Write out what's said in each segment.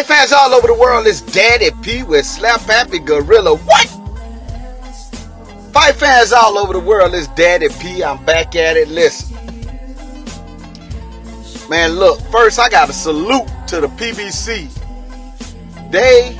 Fight fans all over the world, it's Daddy P with Slap Happy Gorilla. What? Fight fans all over the world, it's Daddy P. I'm back at it. Listen. Man, look, first I got to salute to the PBC. They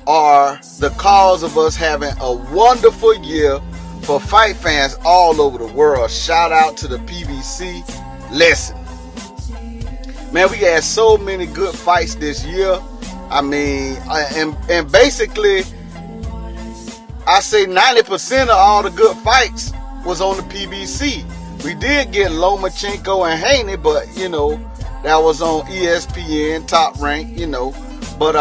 are the cause of us having a wonderful year for fight fans all over the world. Shout out to the PBC. Listen. Man, we had so many good fights this year. I mean, and basically, I say 90% of all the good fights was on the PBC. We did get Lomachenko and Haney, but, you know, that was on ESPN, Top Rank, you know. But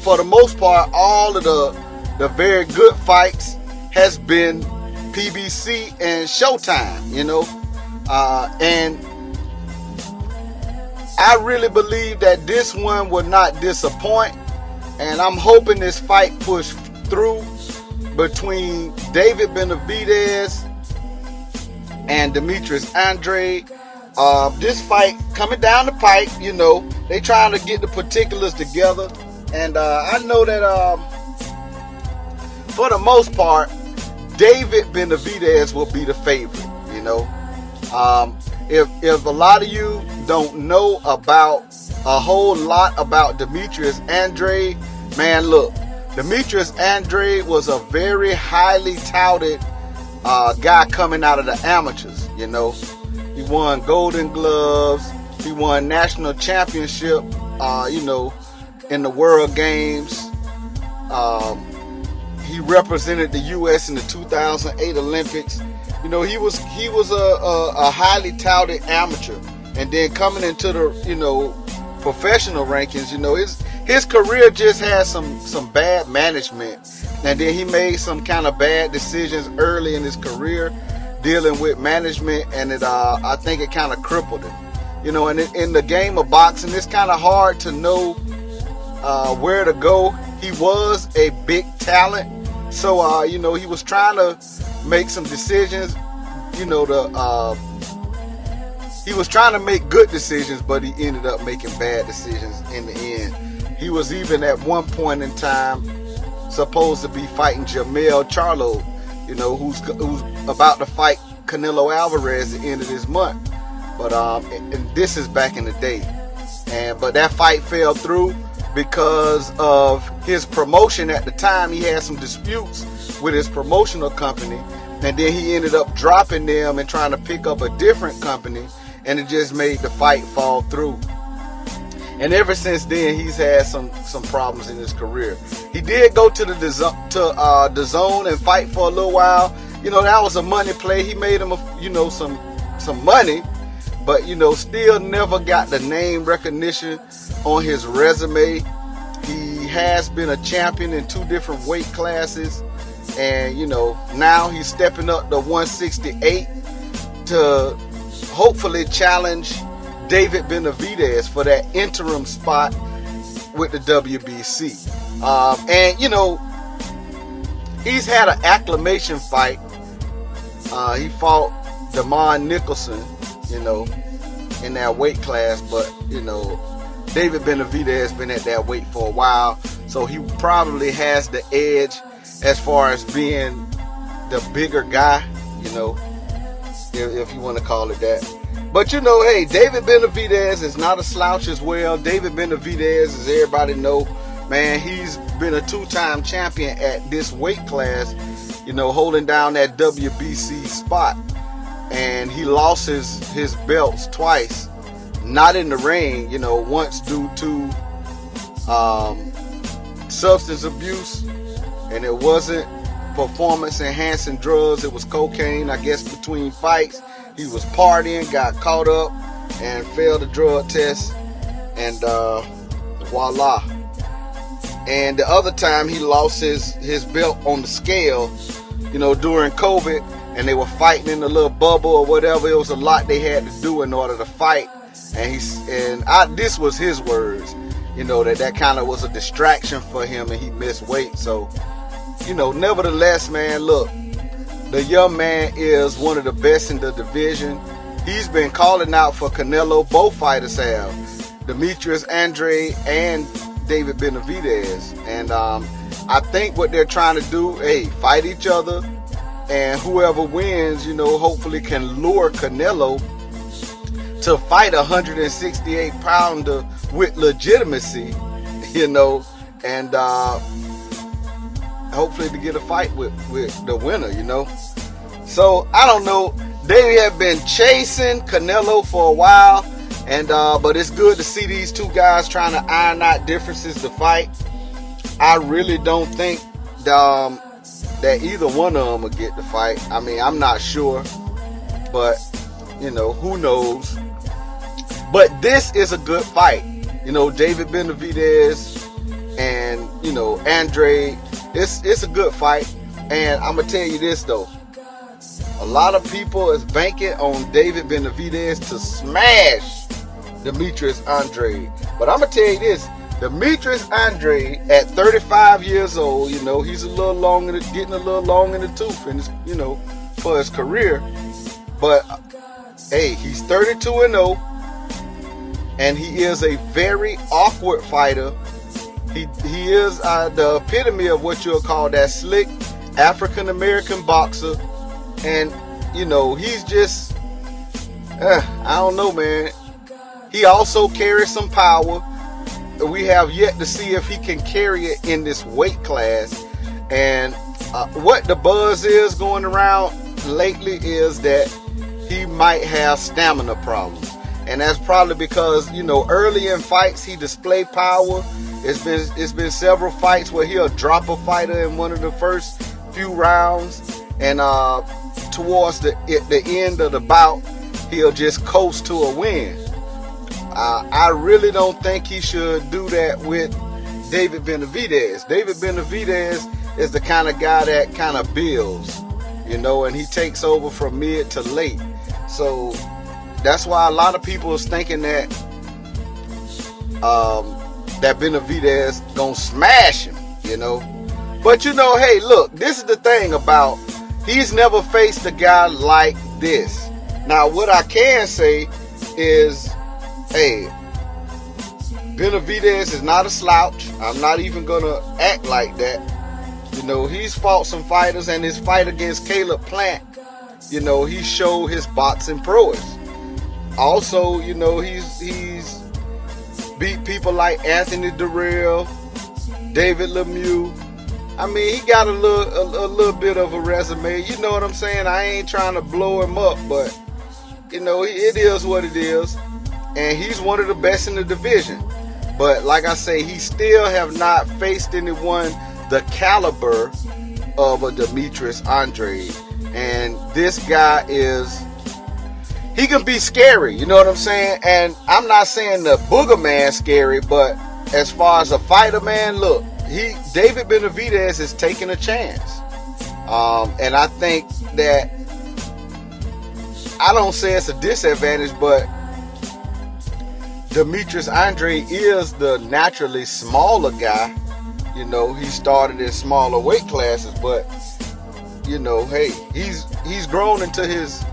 for the most part, all of the very good fights has been PBC and Showtime, you know. And I really believe that this one will not disappoint, and I'm hoping this fight push through between David Benavidez and Demetrius Andrade. This fight coming down the pipe, you know, they trying to get the particulars together, and I know that for the most part, David Benavidez will be the favorite, you know. If a lot of you don't know about a whole lot about Demetrius Andrade, man, look, Demetrius Andrade was a very highly touted guy coming out of the amateurs, you know. He won Golden Gloves, he won national championship, you know, in the World Games. He represented the U.S. in the 2008 Olympics. You know, he was a highly touted amateur, and then coming into the, you know, professional rankings, you know, his career just had some bad management, and then he made some kind of bad decisions early in his career dealing with management, and it I think it kind of crippled him, you know. And in the game of boxing, it's kind of hard to know where to go. He was a big talent, so you know, he was trying to make some decisions, you know, he was trying to make good decisions, but he ended up making bad decisions in the end. He was even at one point in time supposed to be fighting Jamel Charlo, you know, who's about to fight Canelo Alvarez at the end of this month. But and this is back in the day, but that fight fell through because of his promotion at the time. He had some disputes with his promotional company, and then he ended up dropping them and trying to pick up a different company, and it just made the fight fall through. And ever since then, he's had some problems in his career. He did go to the zone and fight for a little while. You know, that was a money play. He made him, you know, some money, but, you know, still never got the name recognition on his resume. He has been a champion in 2 different weight classes, and, you know, now he's stepping up to 168 to hopefully challenge David Benavidez for that interim spot with the WBC. And, you know, he's had an acclamation fight. He fought Damon Nicholson, you know, in that weight class, but, you know, David Benavidez has been at that weight for a while, so he probably has the edge as far as being the bigger guy, you know, if you want to call it that. But, you know, hey, David Benavidez is not a slouch as well. David Benavidez, as everybody know, man, he's been a 2-time champion at this weight class, you know, holding down that WBC spot. And he lost his belts twice, not in the ring, you know, once due to substance abuse, and it wasn't performance enhancing drugs, it was cocaine, I guess, between fights. He was partying, got caught up, and failed the drug test, and voila. And the other time he lost his belt on the scale, you know, during COVID, and they were fighting in a little bubble or whatever. It was a lot they had to do in order to fight, and this was his words, you know, that kind of was a distraction for him, and he missed weight. So, you know, nevertheless, man, look, the young man is one of the best in the division. He's been calling out for Canelo. Both fighters have. Demetrius Andrade and David Benavidez. And I think what they're trying to do, fight each other, and whoever wins, hopefully can lure Canelo to fight a 168 pounder with legitimacy, and hopefully to get a fight with the winner, So I don't know. They have been chasing Canelo for a while, and but it's good to see these two guys trying to iron out differences to fight. I really don't think that either one of them will get the fight. I mean, I'm not sure, but who knows? But this is a good fight. David Benavidez and Andrade. It's a good fight, and I'm gonna tell you this though. A lot of people is banking on David Benavidez to smash Demetrius Andrade. But I'm going to tell you this. Demetrius Andrade, at 35 years old, he's getting a little long in the tooth, in his, for his career. But, he's 32-0, and he is a very awkward fighter. He is the epitome of what you'll call that slick African-American boxer. And, he's just, I don't know, man. He also carries some power. We have yet to see if he can carry it in this weight class. And what the buzz is going around lately is that he might have stamina problems. And that's probably because, early in fights, he displayed power. It's been several fights where he'll drop a fighter in one of the first few rounds. And, towards the end of the bout, he'll just coast to a win. I really don't think he should do that with David Benavidez. David Benavidez is the kind of guy that kind of builds, and he takes over from mid to late. So that's why a lot of people is thinking that that Benavidez gonna smash him, But hey, look, this is the thing about. He's never faced a guy like this. Now, what I can say is, Benavidez is not a slouch. I'm not even going to act like that. He's fought some fighters, and his fight against Caleb Plant, he showed his boxing prowess. Also, he's beat people like Anthony Durrell, David Lemieux. I mean, he got a little bit of a resume. You know what I'm saying? I ain't trying to blow him up, but, it is what it is. And he's one of the best in the division. But like I say, he still have not faced anyone the caliber of a Demetrius Andrade. And this guy he can be scary. You know what I'm saying? And I'm not saying the Booger Man scary, but as far as a fighter, man, look. David Benavidez is taking a chance. And I think that, I don't say it's a disadvantage, but Demetrius Andrade is the naturally smaller guy. He started in smaller weight classes, but, he's grown into his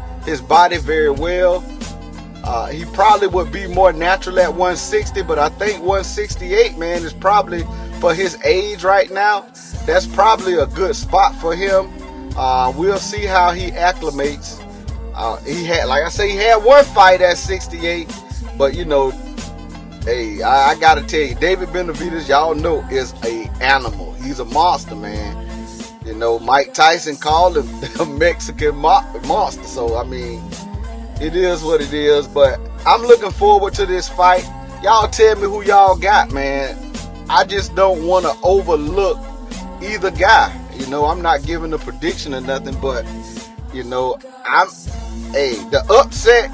body very well. He probably would be more natural at 160, but I think 168, man, is probably, for his age right now, that's probably a good spot for him. We'll see how he acclimates. He had one fight at 68, but I gotta tell you, David Benavidez, y'all know, is a animal. He's a monster, man. Mike Tyson called him the Mexican monster. So I mean, it is what it is. But I'm looking forward to this fight. Y'all tell me who y'all got, man. I just don't want to overlook either guy. I'm not giving a prediction or nothing, but the upset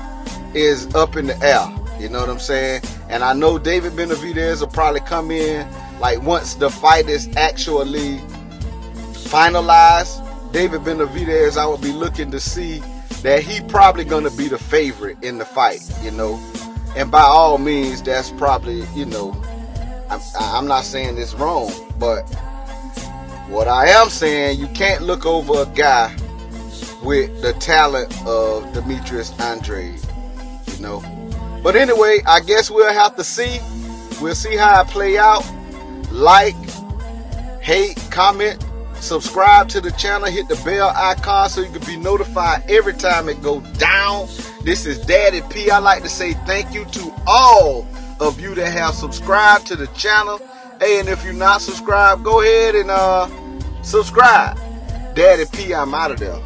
is up in the air. You know what I'm saying? And I know David Benavidez will probably come in, like, once the fight is actually finalized. David Benavidez, I would be looking to see that he probably going to be the favorite in the fight, And by all means, that's probably, I'm not saying this wrong, but what I am saying, you can't look over a guy with the talent of Demetrius Andrade, But anyway, I guess we'll have to see. We'll see how it play out. Like, hate, comment, subscribe to the channel, hit the bell icon so you can be notified every time it goes down. This is Daddy P. I like to say thank you to all of you that have subscribed to the channel. Hey, and if you're not subscribed, go ahead and subscribe. Daddy P, I'm out of there.